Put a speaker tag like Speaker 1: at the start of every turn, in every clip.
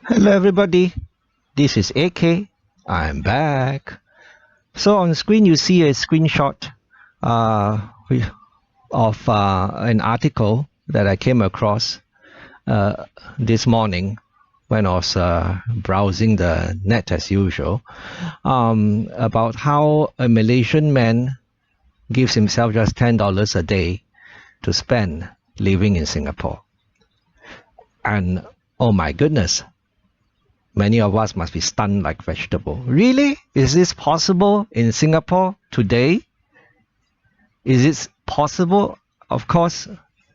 Speaker 1: Hello everybody, this is AK. I'm back. So on screen you see a screenshot of an article that I came across this morning when I was browsing the net as usual, about how a Malaysian man gives himself just $10 a day to spend living in Singapore. And oh my goodness, many of us must be stunned like vegetable. Really? Is this possible in Singapore today? Is it possible? Of course,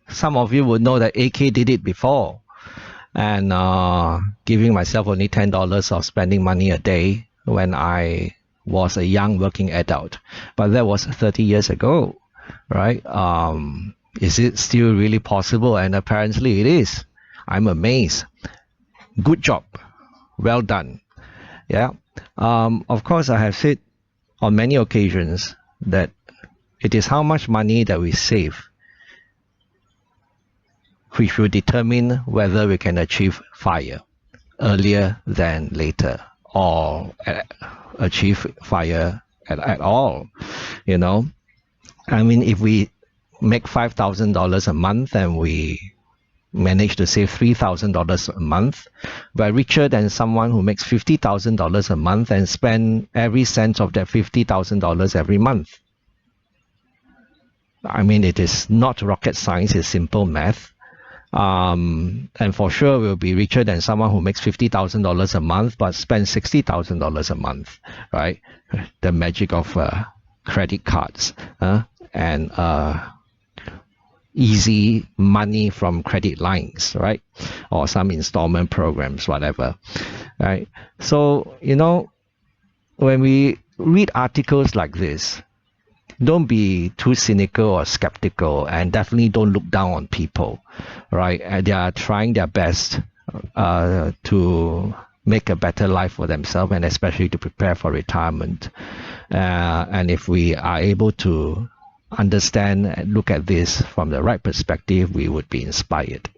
Speaker 1: some of you would know that AK did it before. And giving myself only $10 of spending money a day when I was a young working adult. But that was 30 years ago, right? Is it still really possible? And apparently it is. I'm amazed. Good job. Well done. Yeah. Of course, I have said on many occasions that it is how much money that we save which will determine whether we can achieve FIRE earlier than later, or achieve FIRE at all. You know, I mean, if we make $5,000 a month and we manage to save $3,000 a month, we're richer than someone who makes $50,000 a month and spend every cent of that $50,000 every month. I mean, it is not rocket science, it's simple math. And for sure we'll be richer than someone who makes $50,000 a month but spends $60,000 a month, right? The magic of credit cards and easy money from credit lines, right? Or some installment programs, whatever, right? So, you know, when we read articles like this, don't be too cynical or skeptical, and definitely don't look down on people, right? And they are trying their best to make a better life for themselves, and especially to prepare for retirement. And if we are able to understand and look at this from the right perspective, we would be inspired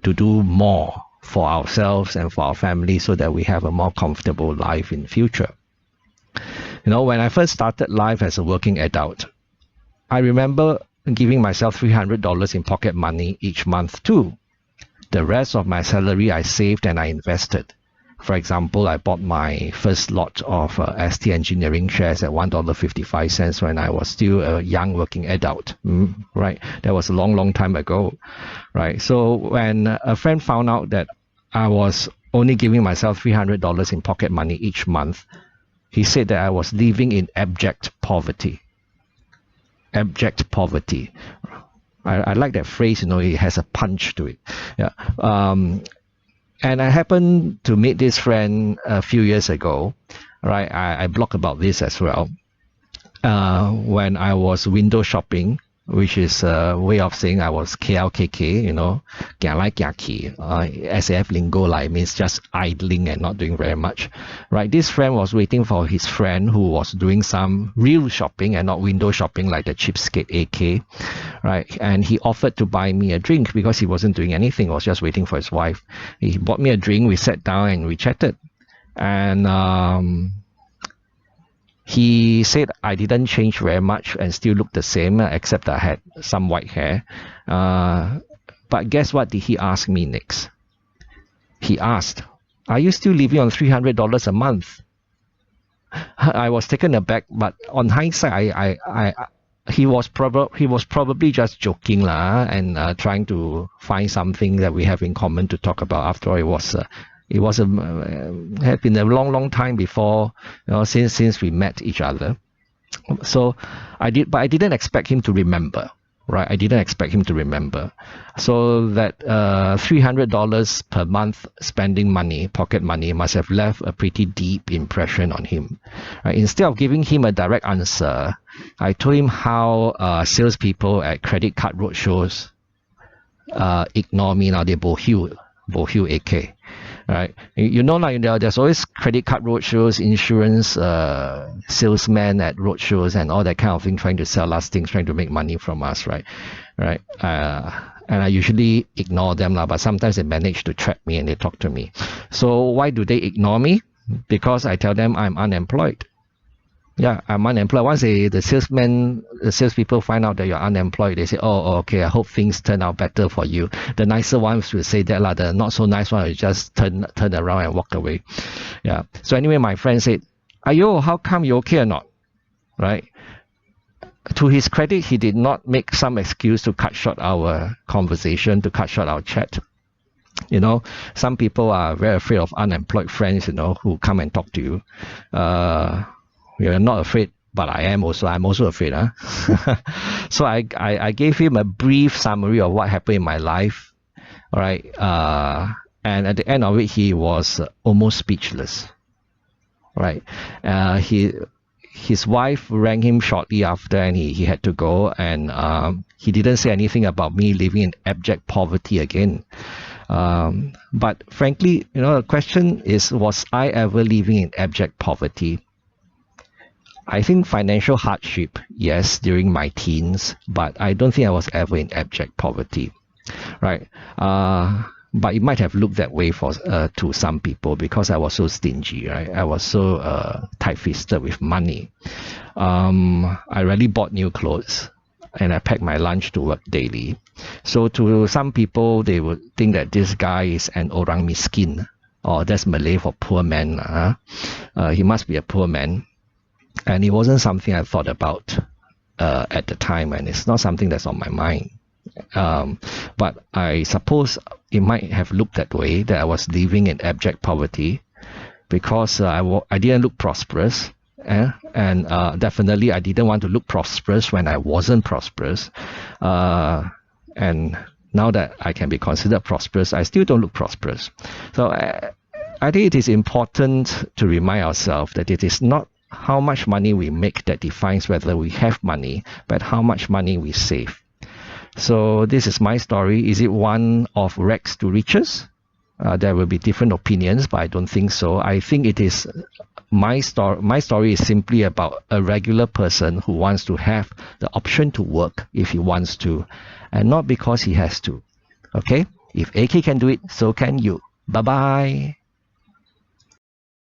Speaker 1: to do more for ourselves and for our family so that we have a more comfortable life in future. You know, when I first started life as a working adult, I remember giving myself $300 in pocket money each month too. The rest of my salary I saved and I invested. For example, I bought my first lot of ST Engineering shares at $1.55 when I was still a young working adult, right? That was a long, long time ago, right? So when a friend found out that I was only giving myself $300 in pocket money each month, he said that I was living in abject poverty. Abject poverty. I like that phrase, you know, it has a punch to it. Yeah. And I happened to meet this friend a few years ago, right? I blog about this as well. When I was window shopping, which is a way of saying I was KLKK, you know, SAF lingo, like means just idling and not doing very much, right? This friend was waiting for his friend who was doing some real shopping and not window shopping like the cheapskate AK, right? And he offered to buy me a drink because he wasn't doing anything, he was just waiting for his wife. He bought me a drink, we sat down and we chatted. And he said I didn't change very much and still looked the same, except I had some white hair. But guess what did he ask me next? He asked, "Are you still living on $300 a month?" I was taken aback, but on hindsight, he was probably just joking lah, and trying to find something that we have in common to talk about. After all, had been a long time before, you know, since we met each other. So I didn't expect him to remember, right? I didn't expect him to remember. So that $300 per month spending money, pocket money, must have left a pretty deep impression on him. Right? Instead of giving him a direct answer, I told him how salespeople at credit card roadshows ignore me now. They bohue AK. Right, you know, like there's always credit card roadshows, insurance salesmen at roadshows, and all that kind of thing, trying to sell us things, trying to make money from us, right? and I usually ignore them, but sometimes they manage to track me and they talk to me. So why do they ignore me? Because I tell them I'm unemployed. Yeah, I'm unemployed. Once the salespeople find out that you're unemployed, they say, oh, okay, I hope things turn out better for you. The nicer ones will say that, the not so nice one will just turn around and walk away. Yeah. So anyway, my friend said, Ayo, how come you okay or not? Right? To his credit, he did not make some excuse to cut short our conversation, to cut short our chat. Some people are very afraid of unemployed friends, who come and talk to you. We are not afraid, but I'm also afraid. So I gave him a brief summary of what happened in my life. All right. And at the end of it, he was almost speechless. Right. His wife rang him shortly after, and he had to go, and he didn't say anything about me living in abject poverty again. But frankly, the question is, was I ever living in abject poverty? I think financial hardship, yes, during my teens, but I don't think I was ever in abject poverty, right? But it might have looked that way to some people because I was so stingy, right? I was so tight-fisted with money. I rarely bought new clothes, and I packed my lunch to work daily. So to some people, they would think that this guy is an orang miskin, or that's Malay for poor man. He must be a poor man. And it wasn't something I thought about at the time, and it's not something that's on my mind. But I suppose it might have looked that way, that I was living in abject poverty, because I didn't look prosperous, and definitely I didn't want to look prosperous when I wasn't prosperous. And now that I can be considered prosperous, I still don't look prosperous. So I think it is important to remind ourselves that it is not how much money we make that defines whether we have money, but how much money we save. So this is my story. Is it one of rags to riches? There will be different opinions, but I don't think so. I think it is my story. My story is simply about a regular person who wants to have the option to work if he wants to, and not because he has to. Okay? If AK can do it, so can you. Bye-bye.